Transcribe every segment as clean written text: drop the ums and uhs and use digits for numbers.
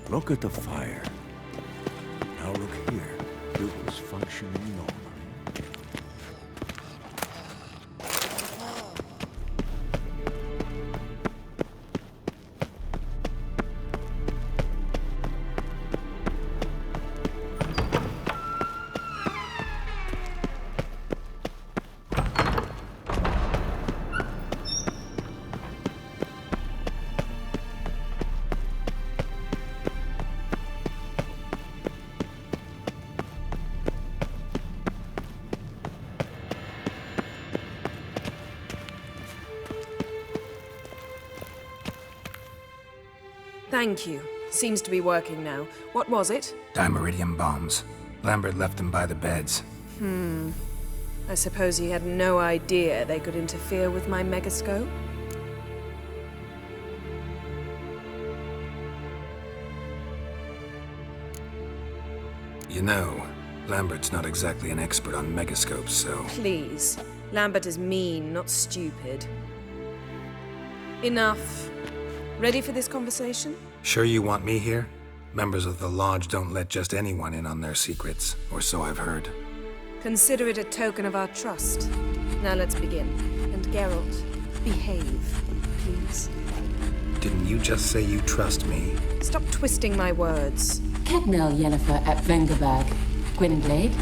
Look at the fire. Now look here. It was functioning normally. Thank you. Seems to be working now. What was it? Dimeridium bombs. Lambert left them by the beds. I suppose he had no idea they could interfere with my megascope? You know, Lambert's not exactly an expert on megascopes, so... Please. Lambert is mean, not stupid. Enough. Ready for this conversation? Sure you want me here? Members of the Lodge don't let just anyone in on their secrets, or so I've heard. Consider it a token of our trust. Now let's begin. And Geralt, behave, please. Didn't you just say you trust me? Stop twisting my words. Kedmel Yennefer at Vengerberg. Gwynblade.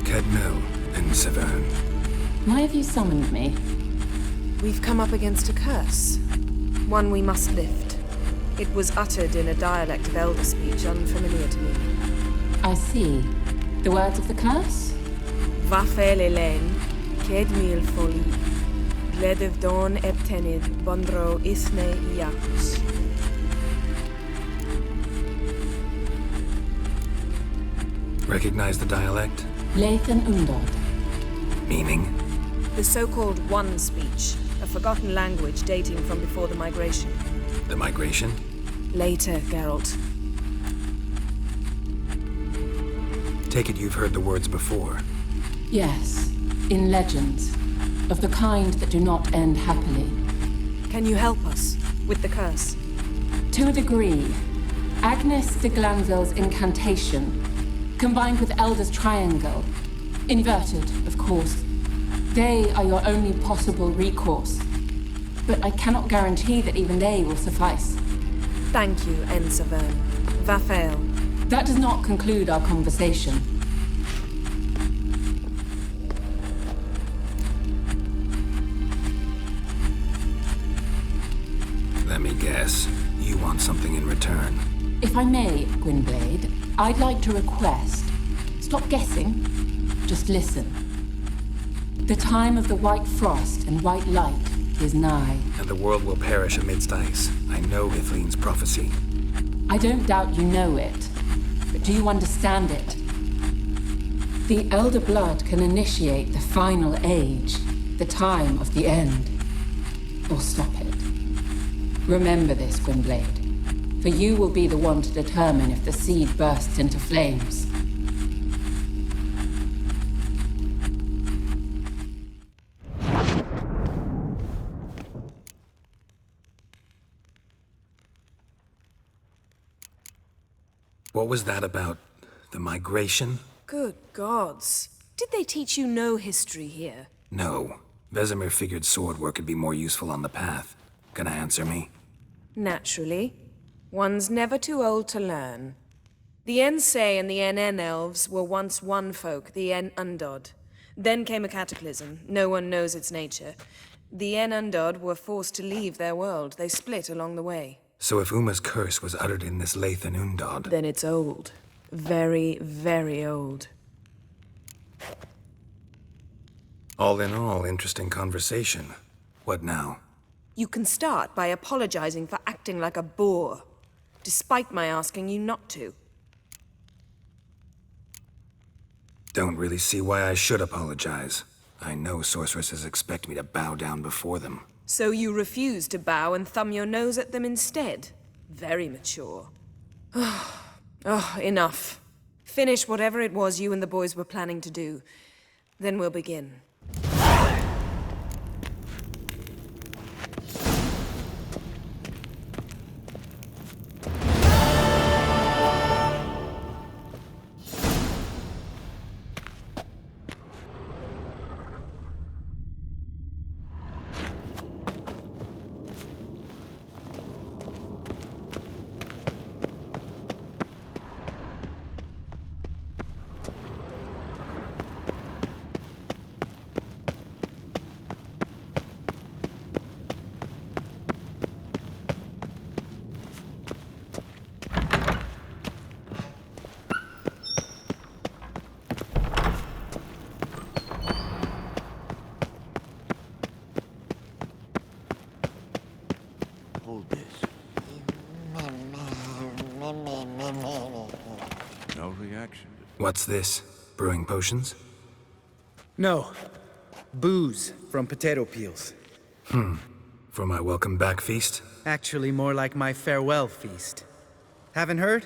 Kedmil and Severn. Why have you summoned me? We've come up against a curse. One we must lift. It was uttered in a dialect of Elder speech unfamiliar to me. I see. The words of the curse? Vafel Elaine, Kedmil Foli, Gledev Dawn Ebtenid, Bondro Isne Iacus. Recognize the dialect? Lathan Undod. Meaning? The so-called One speech, a forgotten language dating from before the migration. The migration? Later, Geralt. Take it you've heard the words before. Yes, in legends. Of the kind that do not end happily. Can you help us with the curse? To a degree, Agnes de Glanville's incantation, combined with Elder's triangle, inverted, of course. They are your only possible recourse. But I cannot guarantee that even they will suffice. Thank you, Ensevern. Vafel. That does not conclude our conversation. Let me guess. You want something in return. If I may, Gwynblade, I'd like to request. Stop guessing. Just listen. The time of the white frost and white light is nigh. And the world will perish amidst ice. I know Hithleen's prophecy. I don't doubt you know it. But do you understand it? The Elder Blood can initiate the final age, the time of the end. Or stop it. Remember this, Gwynblade. For you will be the one to determine if the seed bursts into flames. What was that about? The migration? Good gods. Did they teach you no history here? No. Vesemir figured sword work would be more useful on the path. Gonna answer me? Naturally. One's never too old to learn. The Ensei and the NN elves were once one folk, the En Undod. Then came a cataclysm. No one knows its nature. The En Undod were forced to leave their world. They split along the way. So if Uma's curse was uttered in this Lathan Undod... Then it's old. Very, very old. All in all, interesting conversation. What now? You can start by apologizing for acting like a boor, despite my asking you not to. Don't really see why I should apologize. I know sorceresses expect me to bow down before them. So you refuse to bow and thumb your nose at them instead? Very mature. Oh, enough. Finish whatever it was you and the boys were planning to do. Then we'll begin. hold this. No reaction. What's this? Brewing potions? No. Booze from potato peels. For my welcome back feast? Actually, more like my farewell feast. Haven't heard?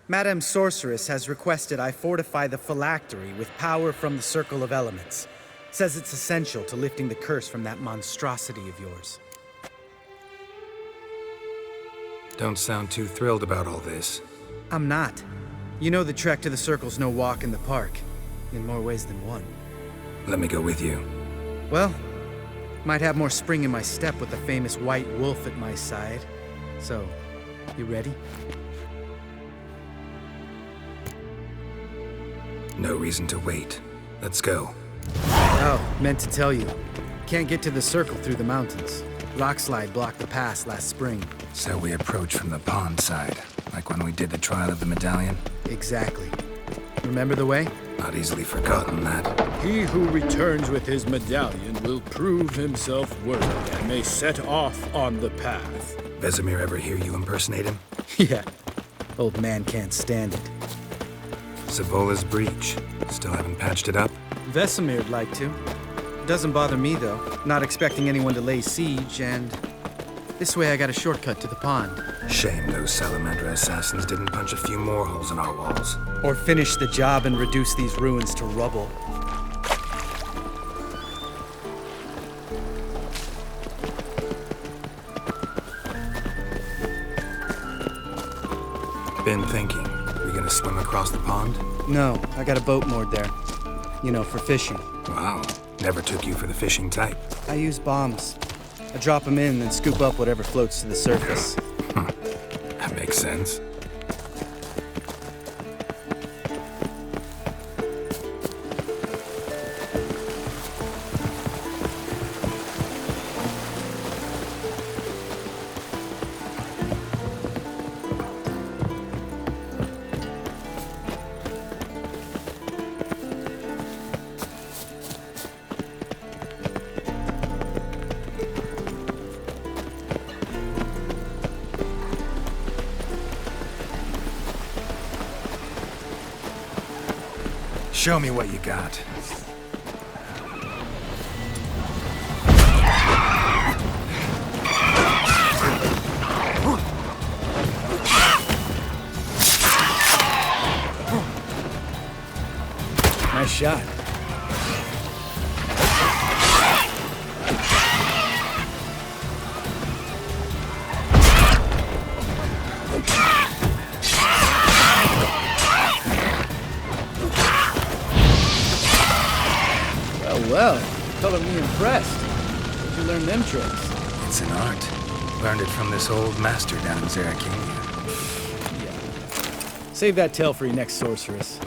Madame Sorceress has requested I fortify the phylactery with power from the Circle of Elements. Says it's essential to lifting the curse from that monstrosity of yours. Don't sound too thrilled about all this. I'm not. You know the trek to the Circle's no walk in the park. In more ways than one. Let me go with you. Well, might have more spring in my step with the famous White Wolf at my side. So, you ready? No reason to wait. Let's go. Oh, meant to tell you. Can't get to the Circle through the mountains. Rockslide blocked the pass last spring. So we approach from the pond side, like when we did the trial of the medallion? Exactly. Remember the way? Not easily forgotten, that. He who returns with his medallion will prove himself worthy and may set off on the path. Vesemir ever hear you impersonate him? Yeah. Old man can't stand it. Sabola's breach. Still haven't patched it up? Vesemir'd like to. Doesn't bother me, though. Not expecting anyone to lay siege, and this way I got a shortcut to the pond. Shame those Salamander assassins didn't punch a few more holes in our walls. Or finish the job and reduce these ruins to rubble. Been thinking. We gonna swim across the pond? No, I got a boat moored there. You know, for fishing. Wow. Never took you for the fishing type. I use bombs. I drop them in, then scoop up whatever floats to the surface. That makes sense. Show me what you got. Nice shot. Well, color me impressed. Where'd you learn them tricks? It's an art. Learned it from this old master down in Zerrikania. Yeah. Save that tale for your next sorceress.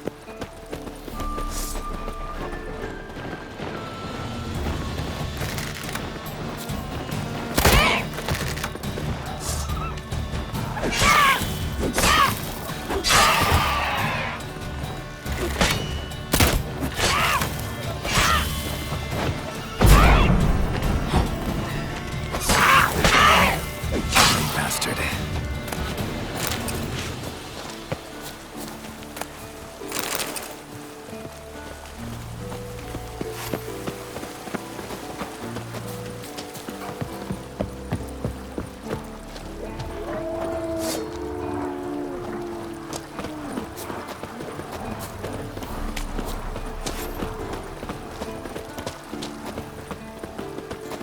Bastard.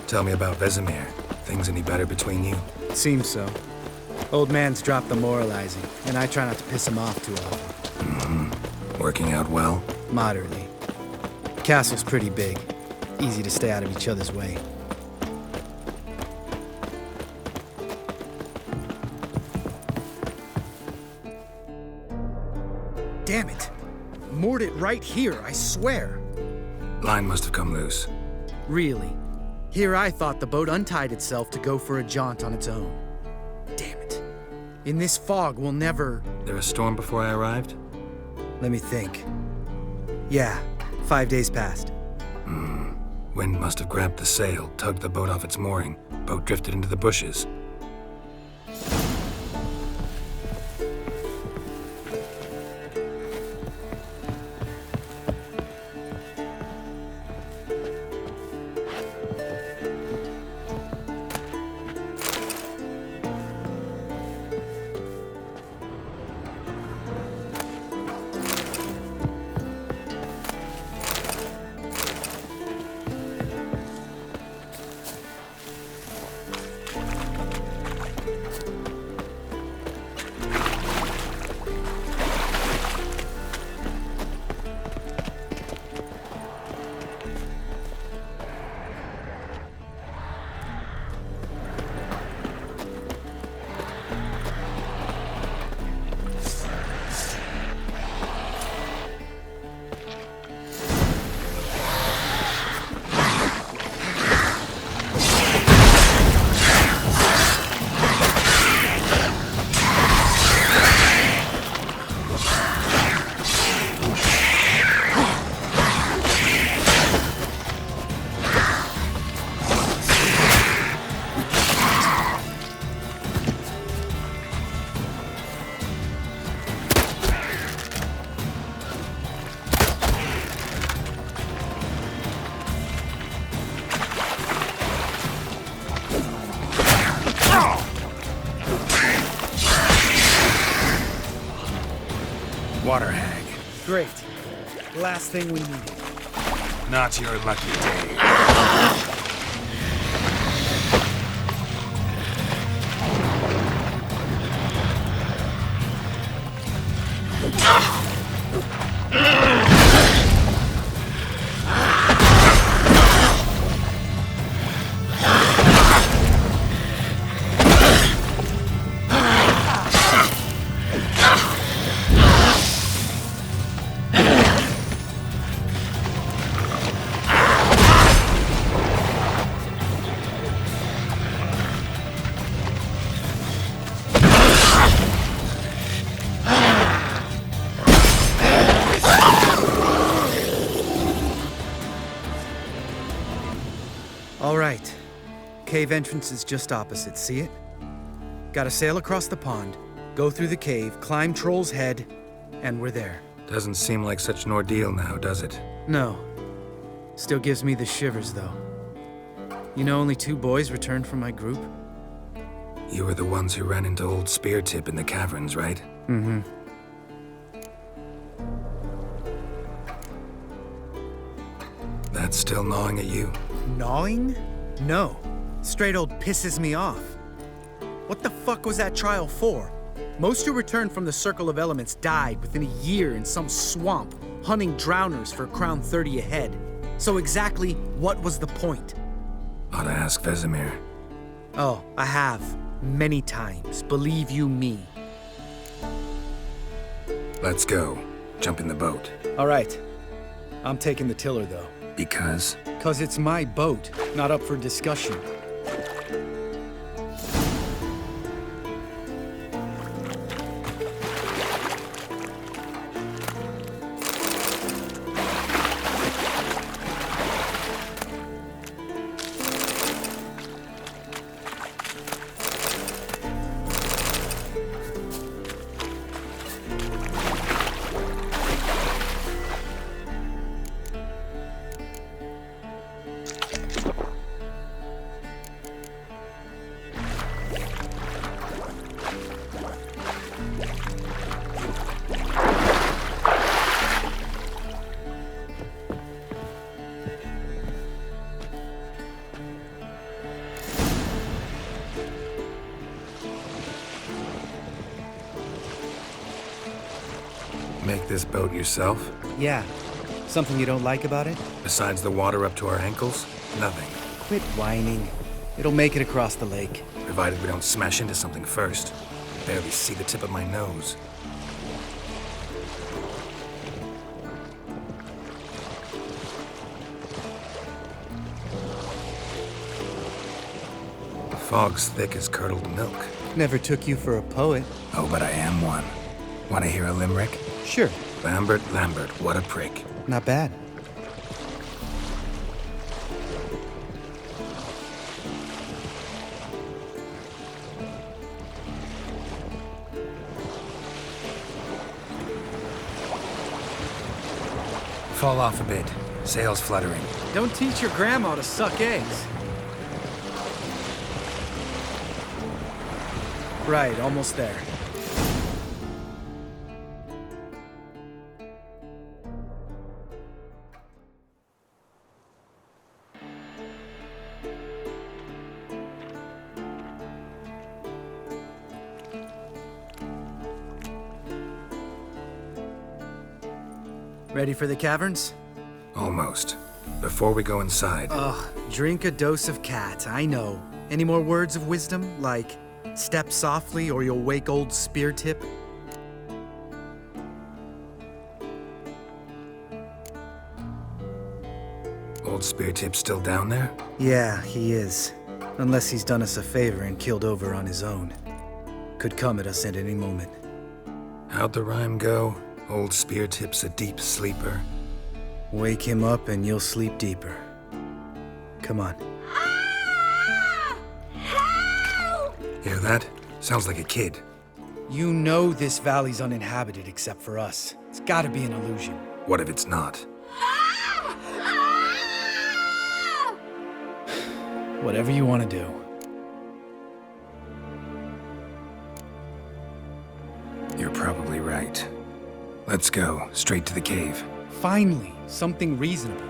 Tell me about Vesemir. Things any better between you? Seems so. Old man's dropped the moralizing, and I try not to piss him off too often. Working out well? Moderately. Castle's pretty big. Easy to stay out of each other's way. Damn it! Moored it right here, I swear. Line must have come loose. Really? Here I thought the boat untied itself to go for a jaunt on its own. Damn it. In this fog, we'll never... There a storm before I arrived? Let me think. Yeah, 5 days passed. Wind must have grabbed the sail, tugged the boat off its mooring. Boat drifted into the bushes. water hag. Great. Last thing we needed. Not your lucky day. All right. Cave entrance is just opposite, see it? Gotta sail across the pond, go through the cave, climb Troll's Head, and we're there. Doesn't seem like such an ordeal now, does it? No. Still gives me the shivers, though. You know only 2 boys returned from my group? You were the ones who ran into old Speartip in the caverns, right? Mm-hmm. That's still gnawing at you? Gnawing? No. Straight old pisses me off. What the fuck was that trial for? Most who returned from the Circle of Elements died within a year in some swamp, hunting drowners for Crown 30 a head. So exactly what was the point? Ought to ask Vesemir. Oh, I have. Many times, believe you me. Let's go. Jump in the boat. All right. I'm taking the tiller, though. Because? 'Cause it's my boat, not up for discussion. Make this boat yourself? Yeah. Something you don't like about it? Besides the water up to our ankles? Nothing. Quit whining. It'll make it across the lake. Provided we don't smash into something first. Barely see the tip of my nose. The fog's thick as curdled milk. Never took you for a poet. Oh, but I am one. Want to hear a limerick? Sure. Lambert, Lambert, what a prick. Not bad. Fall off a bit. Sails fluttering. Don't teach your grandma to suck eggs. Right, almost there. Ready for the caverns? Almost. Before we go inside, Ugh, drink a dose of cat, I know. Any more words of wisdom, like step softly or you'll wake old Speartip? old Speartip's still down there? Yeah, he is. Unless he's done us a favor and killed over on his own. Could come at us at any moment. How'd the rhyme go? Old Speartip's a deep sleeper. Wake him up and you'll sleep deeper. Come on. Hear that? Sounds like a kid. You know this valley's uninhabited except for us. It's gotta be an illusion. What if it's not? Whatever you want to do. You're probably right. Let's go, straight to the cave. Finally, something reasonable.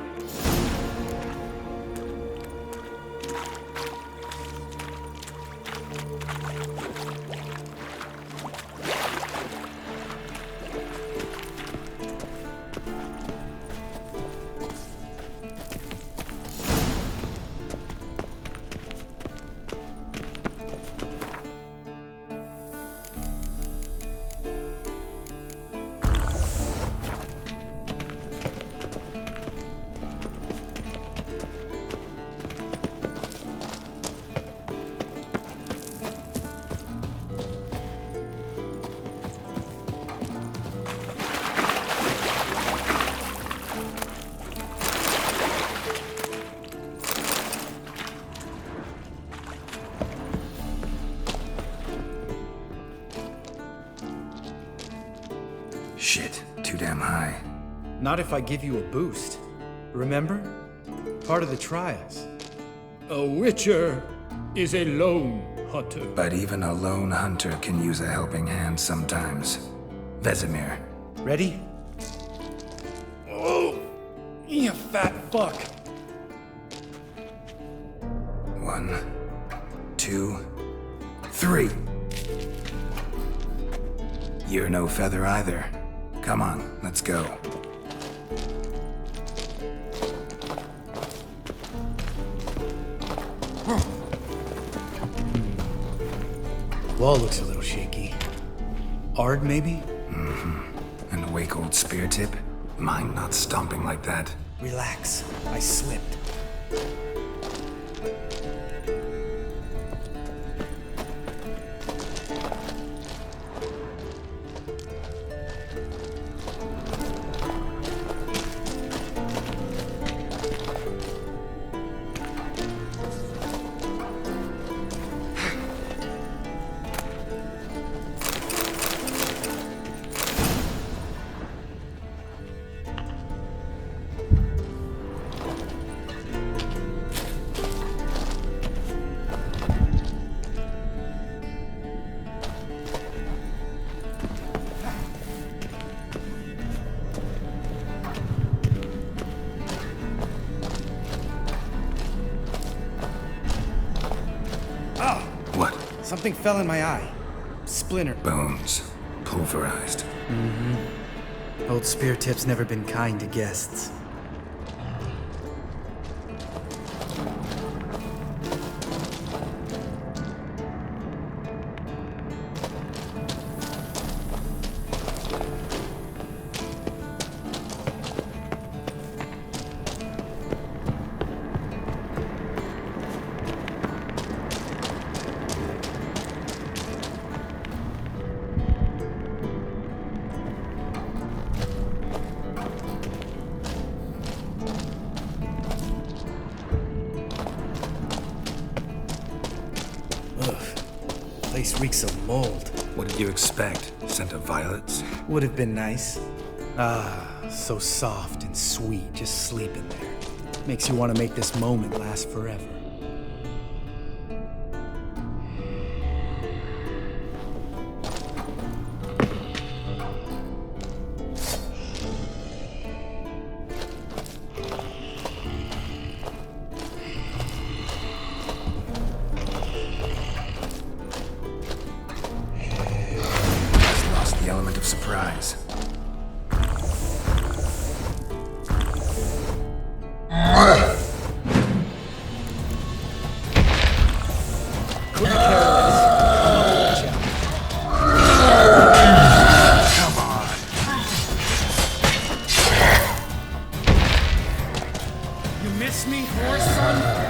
Shit, too damn high. Not if I give you a boost. Remember? Part of the trials. A witcher is a lone hunter. But even a lone hunter can use a helping hand sometimes. Vesemir. Ready? Oh! You fat fuck! 1, 2, 3. You're no feather either. Come on, let's go. Wall looks a little shaky. Ard, maybe? And a wake old spear tip? Mine not stomping like that. Relax. I slipped. What? Something fell in my eye. Splinter. Bones. Pulverized. Old spear tip's never been kind to guests. Place reeks of mold. What did you expect? Scent of violets? Would have been nice. Ah, so soft and sweet, just sleeping there. Makes you want to make this moment last forever. Lost the element of surprise. You miss me, horse son?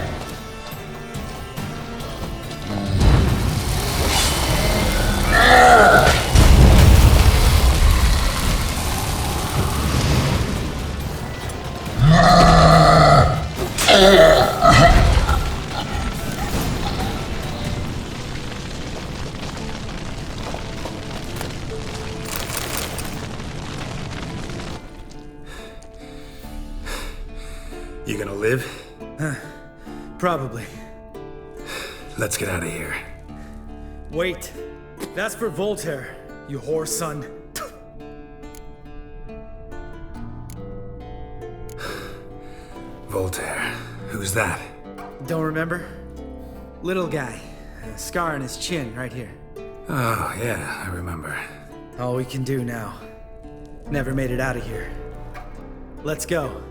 You gonna live? Probably. Let's get out of here. Wait. That's for Voltaire, you whore son. Voltaire. Who's that? Don't remember? Little guy. A scar on his chin, right here. Oh, yeah, I remember. All we can do now. Never made it out of here. Let's go.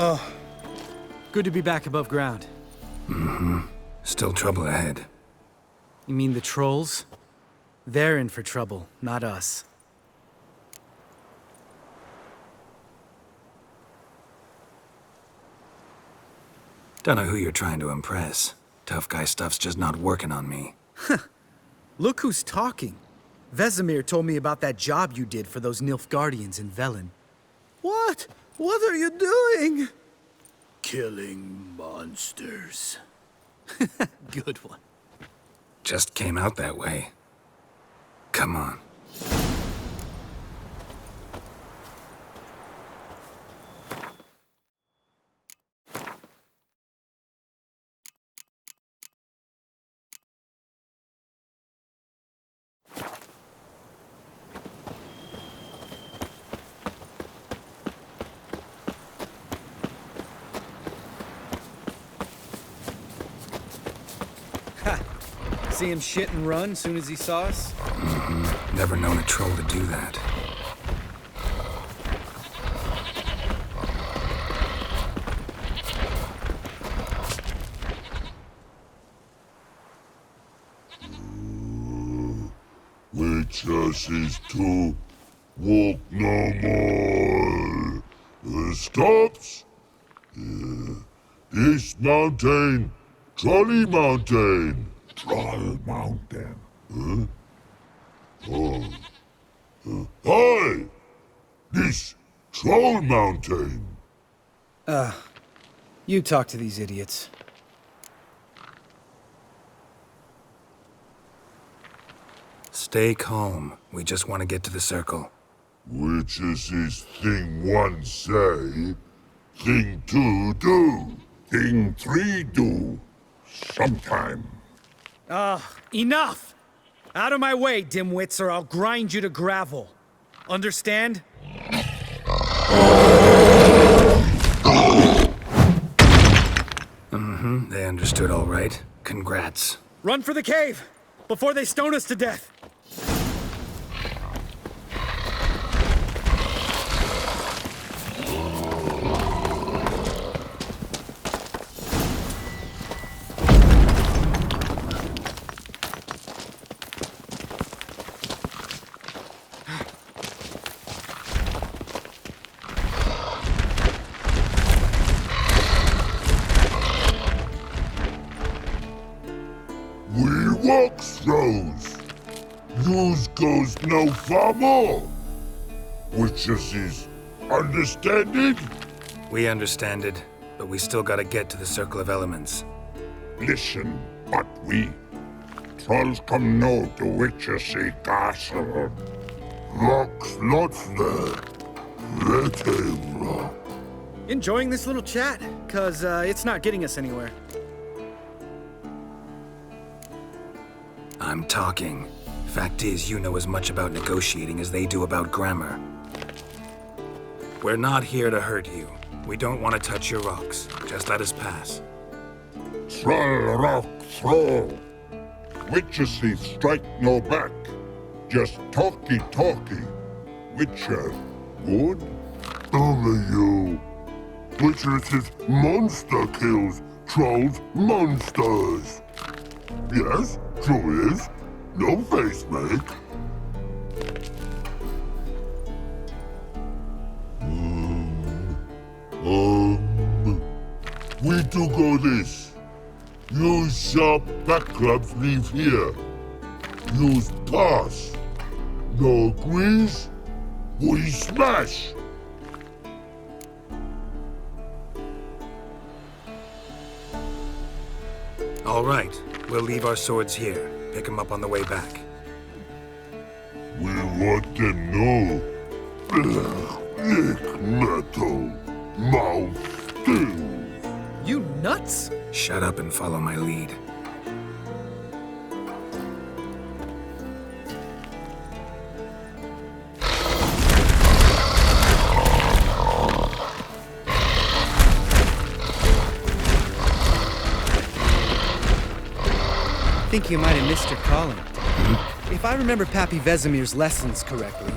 Oh, good to be back above ground. Still trouble ahead. You mean the trolls? They're in for trouble, not us. Don't know who you're trying to impress. Tough guy stuff's just not working on me. Look who's talking. Vesemir told me about that job you did for those Nilfgaardians in Velen. What? What are you doing? Killing monsters. Good one. Just came out that way. Come on. See him shit and run soon as he saw us? Never known a troll to do that. Witches is to walk no more. Stops. East Mountain, Trolley Mountain. Troll Mountain. Hi! This Troll Mountain. You talk to these idiots. Stay calm. We just want to get to the circle. Witches is thing one say, thing two do, thing three do. Sometime. Enough! Out of my way, dimwits, or I'll grind you to gravel. Understand? They understood all right. Congrats. Run for the cave! Before they stone us to death! We walk throws. Yous goes no far more. Which is understanding? We understand it, but we still gotta get to the Circle of Elements. Listen, but we trolls come no to Witchersea Castle. Rocks lots there. Pretty rock. Enjoying this little chat? Cause it's not getting us anywhere. I'm talking. Fact is, you know as much about negotiating as they do about grammar. We're not here to hurt you. We don't want to touch your rocks. Just let us pass. Troll rock throw. Witchersea strike no back. Just talky. Witcher, good? Only you. Witchers's monster kills trolls monsters. Yes, true is. No face make. We do go this. Use sharp back clubs leave here. Use pass. No agrees? We smash. All right, we'll leave our swords here. Pick them up on the way back. We want them know. Lick metal. Mouth stings. You nuts? Shut up and follow my lead. I think you might have missed your calling. If I remember Pappy Vesemir's lessons correctly,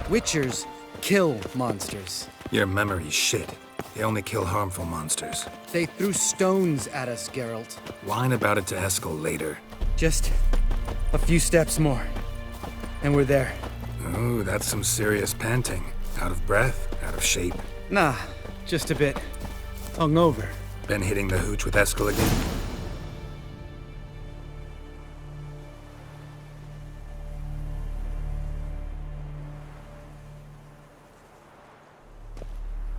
Witchers kill monsters. Your memory's shit. They only kill harmful monsters. They threw stones at us, Geralt. Whine about it to Eskel later. Just a few steps more, and we're there. Ooh, that's some serious panting. Out of breath, out of shape. Nah, just a bit hungover. Been hitting the hooch with Eskel again?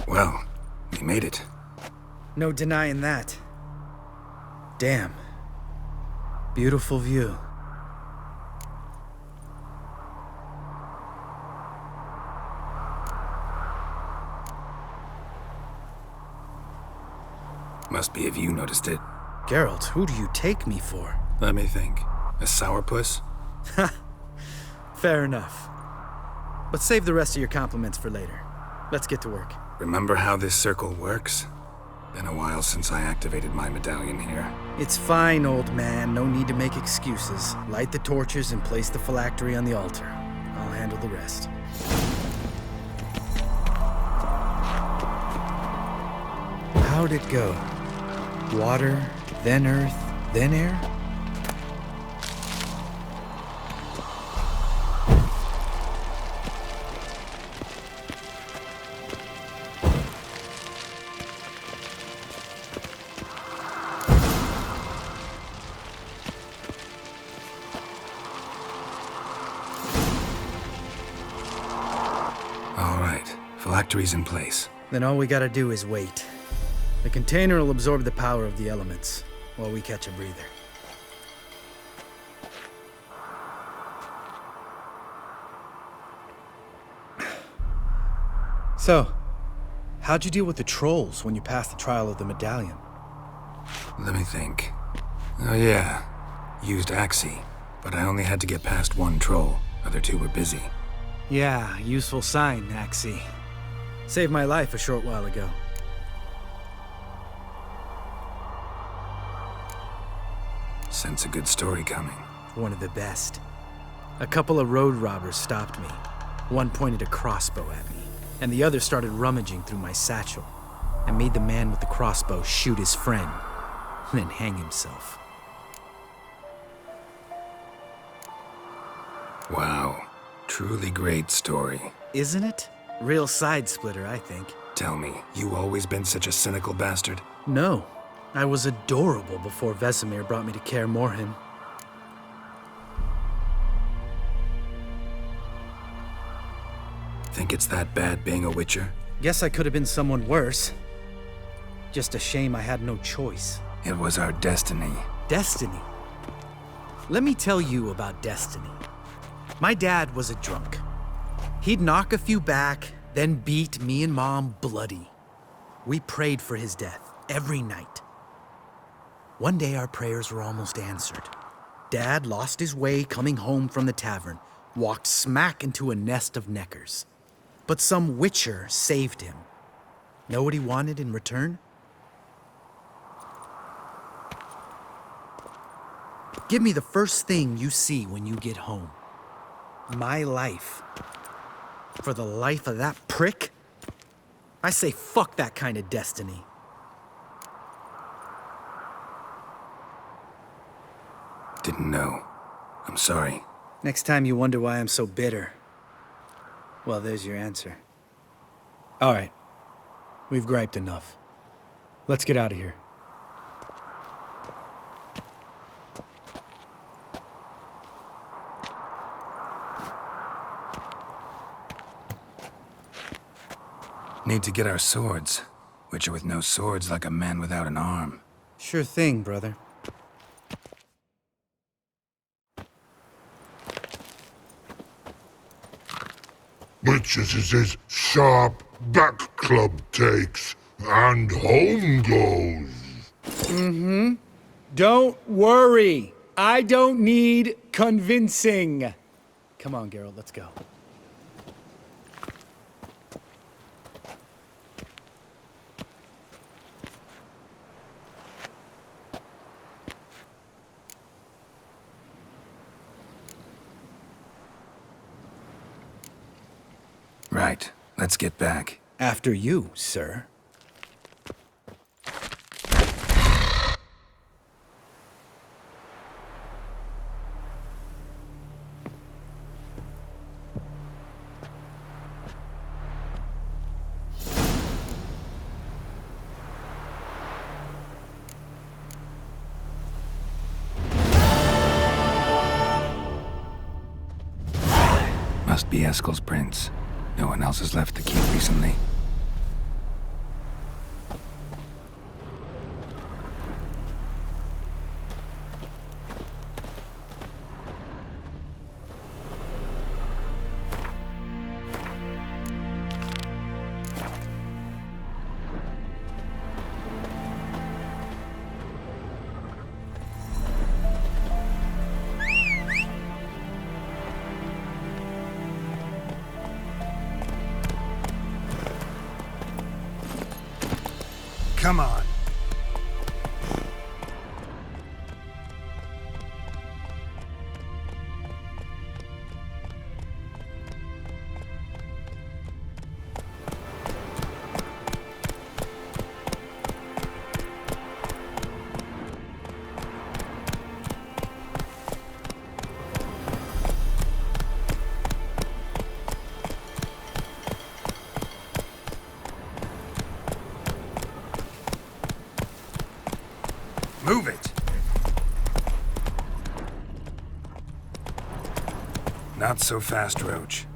Well, we made it. No denying that. Damn. Beautiful view. Must be if you noticed it. Geralt, who do you take me for? Let me think. A sourpuss? Fair enough. But save the rest of your compliments for later. Let's get to work. Remember how this circle works? Been a while since I activated my medallion here. It's fine, old man. No need to make excuses. Light the torches and place the phylactery on the altar. I'll handle the rest. How'd it go? Water, then earth, then air? All right, phylactery's in place. Then all we gotta do is wait. The container will absorb the power of the elements, while we catch a breather. So, how'd you deal with the trolls when you passed the trial of the medallion? Let me think. Oh yeah, used Axii, but I only had to get past one troll. Other two were busy. Yeah, useful sign, Axii. Saved my life a short while ago. Sense a good story coming. One of the best. A couple of road robbers stopped me. One pointed a crossbow at me, and the other started rummaging through my satchel. I made the man with the crossbow shoot his friend, then hang himself. Wow, truly great story. Isn't it? Real side splitter, I think. Tell me, you always been such a cynical bastard? No, I was adorable before Vesemir brought me to Kaer Morhen. Think it's that bad being a Witcher? Guess I could have been someone worse. Just a shame I had no choice. It was our destiny. Destiny? Let me tell you about destiny. My dad was a drunk. He'd knock a few back, then beat me and Mom bloody. We prayed for his death every night. One day our prayers were almost answered. Dad lost his way coming home from the tavern, walked smack into a nest of neckers. But some Witcher saved him. Know what he wanted in return? Give me the first thing you see when you get home. My life. For the life of that prick? I say fuck that kind of destiny. Didn't know. I'm sorry. Next time you wonder why I'm so bitter, well, there's your answer. All right. We've griped enough. Let's get out of here. Need to get our swords. Witcher with no swords like a man without an arm. Sure thing, brother. Witches is sharp back club takes, and home goes. Don't worry. I don't need convincing. Come on, Geralt, let's go. Right. Let's get back. After you, sir. Must be Eskel's prints. No one else has left the keep recently. Come on. Move it! Not so fast, Roach.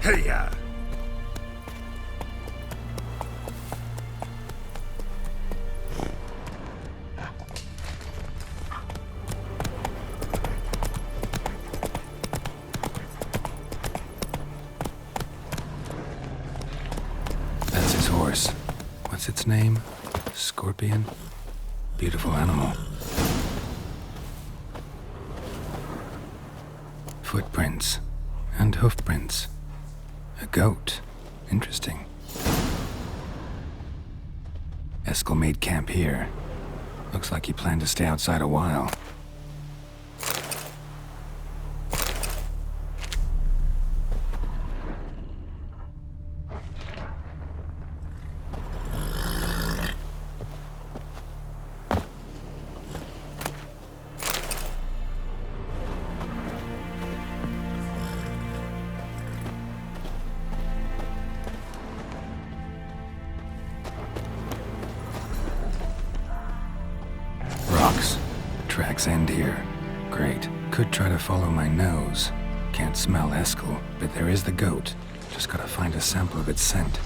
Hey-ya! That's his horse. What's its name? Scorpion? Beautiful animal. Footprints. And hoofprints. A goat. Interesting. Eskel made camp here. Looks like he planned to stay outside a while. Rocks. Tracks end here. Great. Could try to follow my nose. Can't smell Eskel, but there is the goat. Just gotta find a sample of its scent.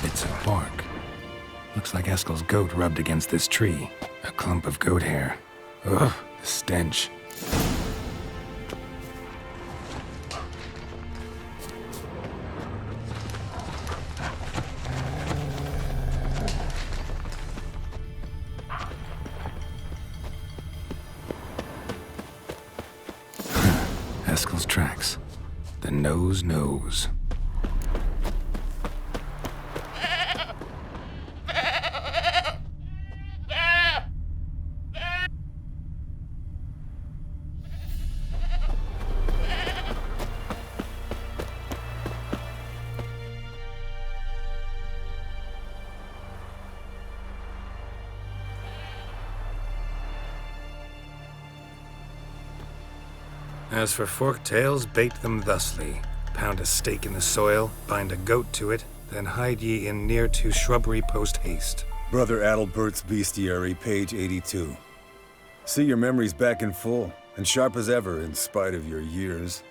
Bits of bark. Looks like Eskel's goat rubbed against this tree. A clump of goat hair. Ugh, the stench. Eskel's tracks. The nose knows. As for forked tails, bait them thusly. Pound a stake in the soil, bind a goat to it, then hide ye in near to shrubbery post haste. Brother Adalbert's Bestiary, page 82. See, your memory's back in full, and sharp as ever in spite of your years.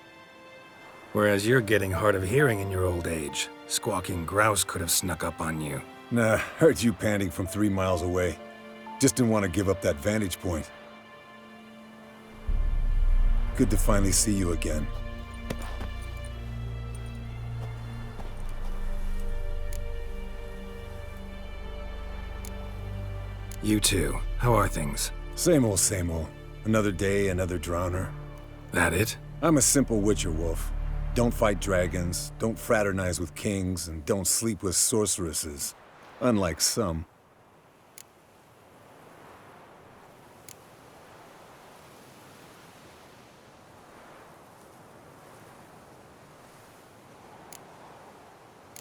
Whereas you're getting hard of hearing in your old age. Squawking grouse could have snuck up on you. Nah, heard you panting from 3 miles away. Just didn't want to give up that vantage point. Good to finally see you again. You too. How are things? Same old, same old. Another day, another drowner. That it? I'm a simple witcher wolf. Don't fight dragons, don't fraternize with kings, and don't sleep with sorceresses. Unlike some.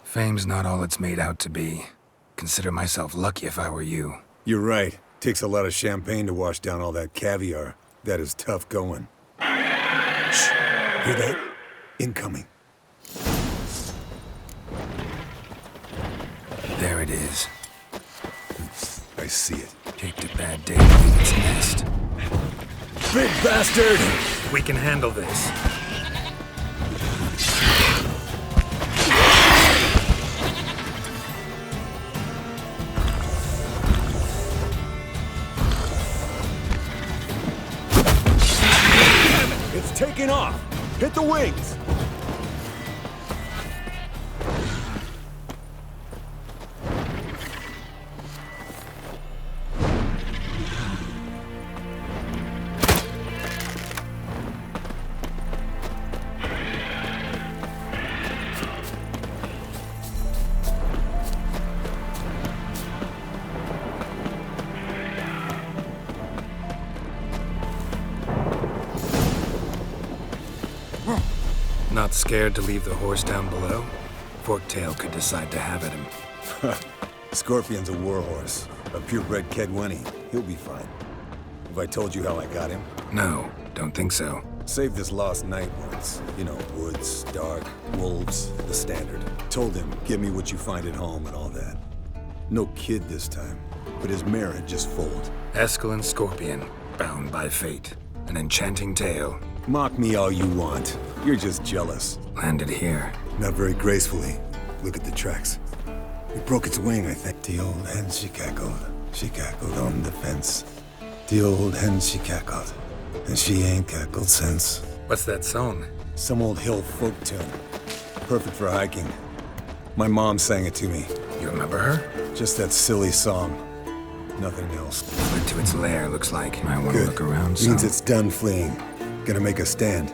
Fame's not all it's made out to be. Consider myself lucky if I were you. You're right. Takes a lot of champagne to wash down all that caviar. That is tough going. Shh. Hear that? Incoming. There it is. I see it. Taped a bad day to leave its nest. Big bastard! We can handle this. It's taking off! Hit the wings! Not scared to leave the horse down below? Forktail could decide to have at him. Scorpion's a warhorse. A purebred Kedwenny. He'll be fine. Have I told you how I got him? No, don't think so. Saved this lost night once. You know, woods, dark, wolves, the standard. Told him, give me what you find at home and all that. No kid this time, but his mare had just foaled. Eskel and Scorpion, bound by fate. An enchanting tale. Mock me all you want. You're just jealous. Landed here. Not very gracefully. Look at the tracks. It broke its wing, I think. The old hen, she cackled. She cackled on the fence. The old hen, she cackled. And she ain't cackled since. What's that song? Some old hill folk tune. Perfect for hiking. My mom sang it to me. You remember her? Just that silly song. Nothing else. Fled to its lair, looks like. Might want to Good. look around some. Means it's done fleeing. Gonna make a stand.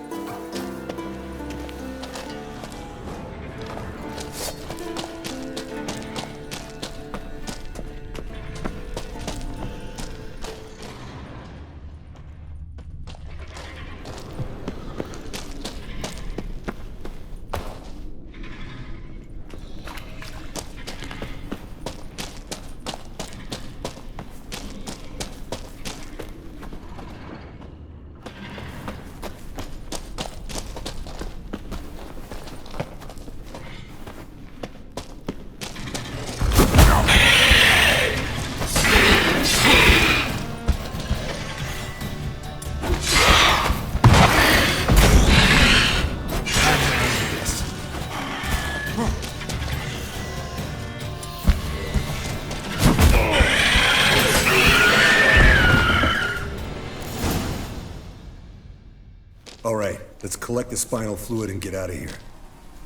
All right, let's collect the spinal fluid and get out of here.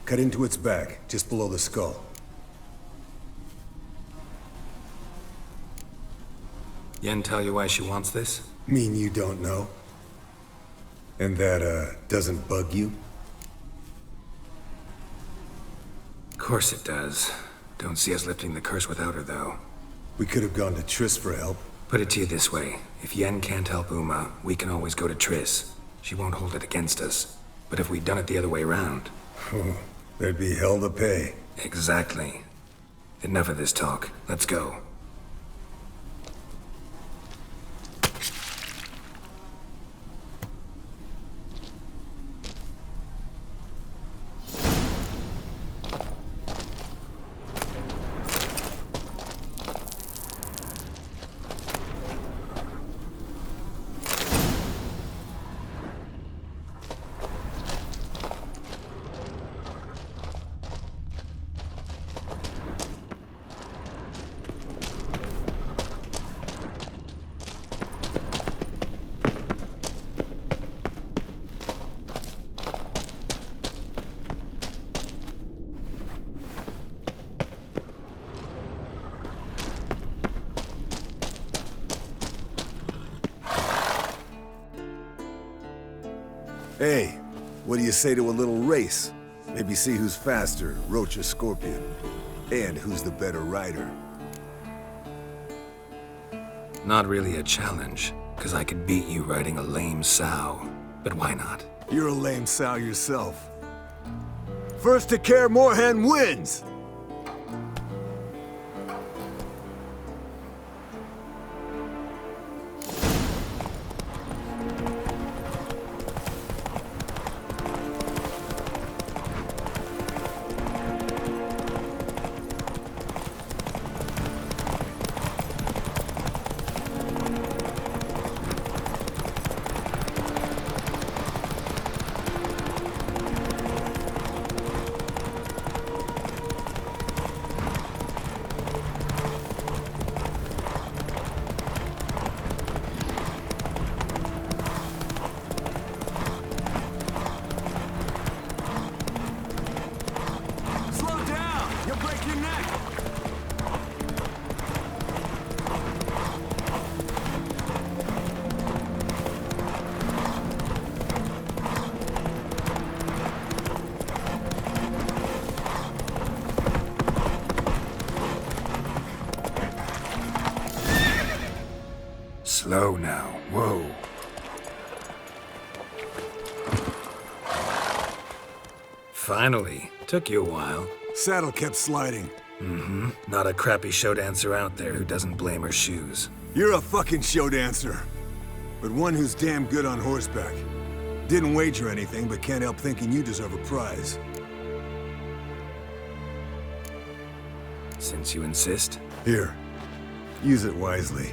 Cut into its back, just below the skull. Yen tell you why she wants this? Mean you don't know? And that, doesn't bug you? Of course it does. Don't see us lifting the curse without her, though. We could have gone to Triss for help. Put it to you this way. If Yen can't help Uma, we can always go to Triss. She won't hold it against us. But if we'd done it the other way around... There'd be hell to pay. Exactly. Enough of this talk. Let's go. Hey, what do you say to a little race? Maybe see who's faster, Roach or Scorpion. And who's the better rider. Not really a challenge, because I could beat you riding a lame sow. But why not? You're a lame sow yourself. First to Kaer Morhen wins! Slow now. Whoa. Finally. Took you a while. Saddle kept sliding. Mm-hmm. Not a crappy show dancer out there who doesn't blame her shoes. You're a fucking show dancer. But one who's damn good on horseback. Didn't wager anything, but can't help thinking you deserve a prize. Since you insist. Here. Use it wisely.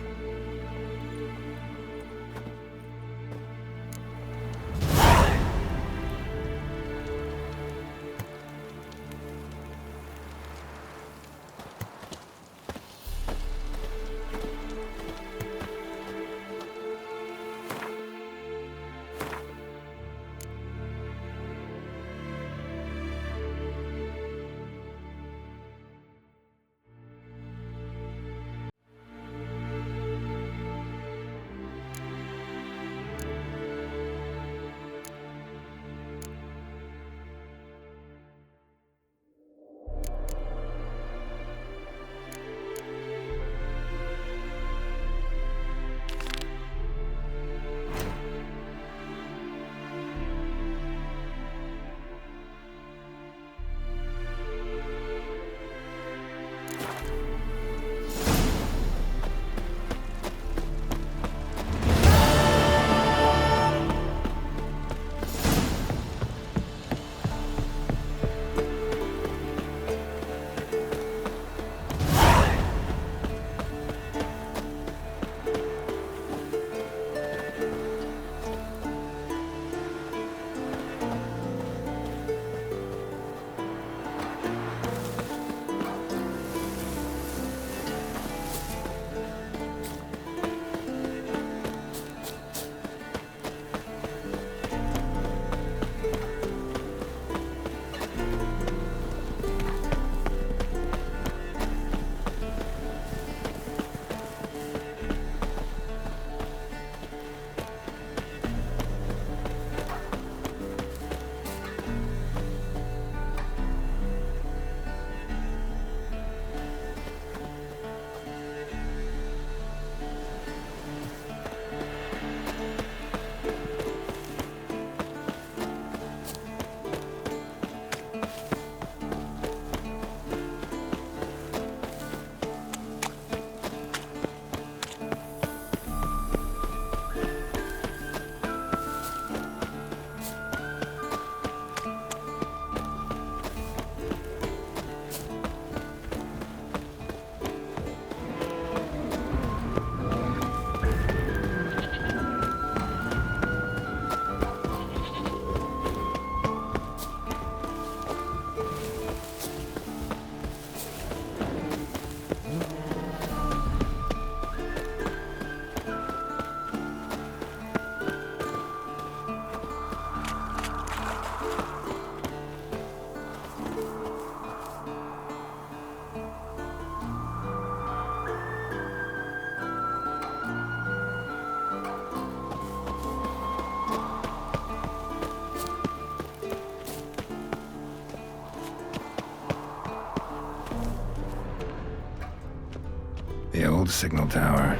The old signal tower.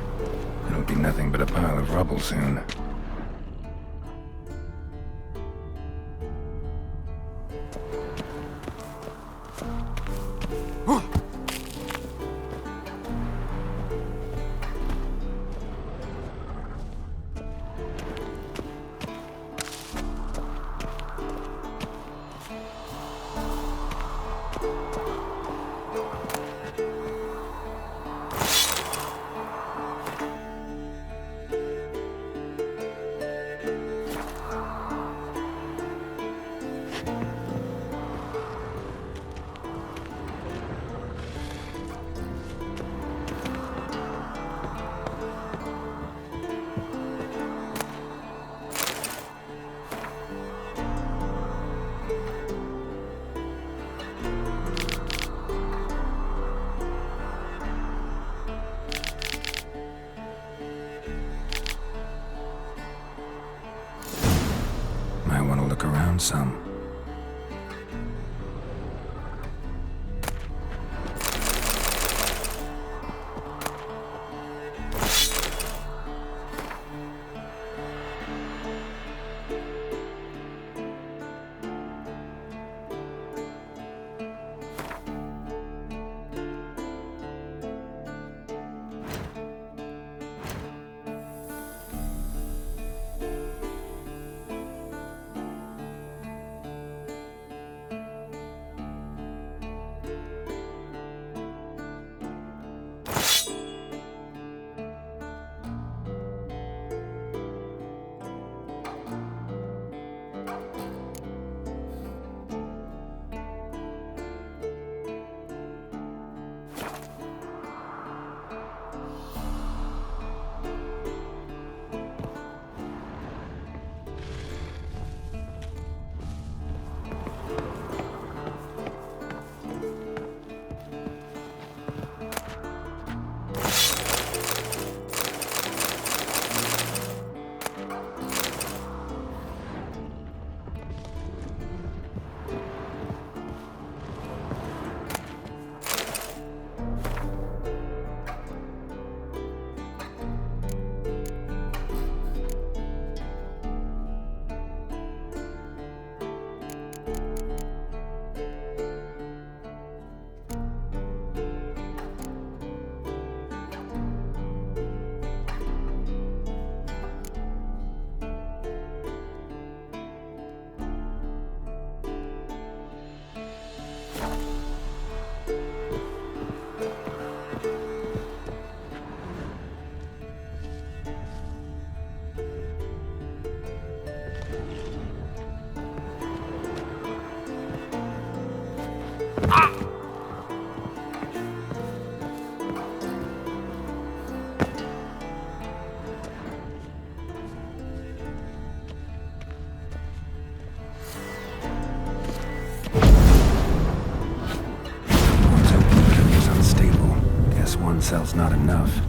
It'll be nothing but a pile of rubble soon. Might want to look around some. cell's not enough.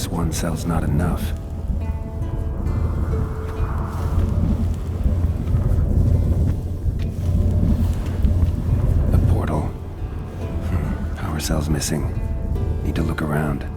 One cell's not enough. A portal. Power cell's missing. Need to look around.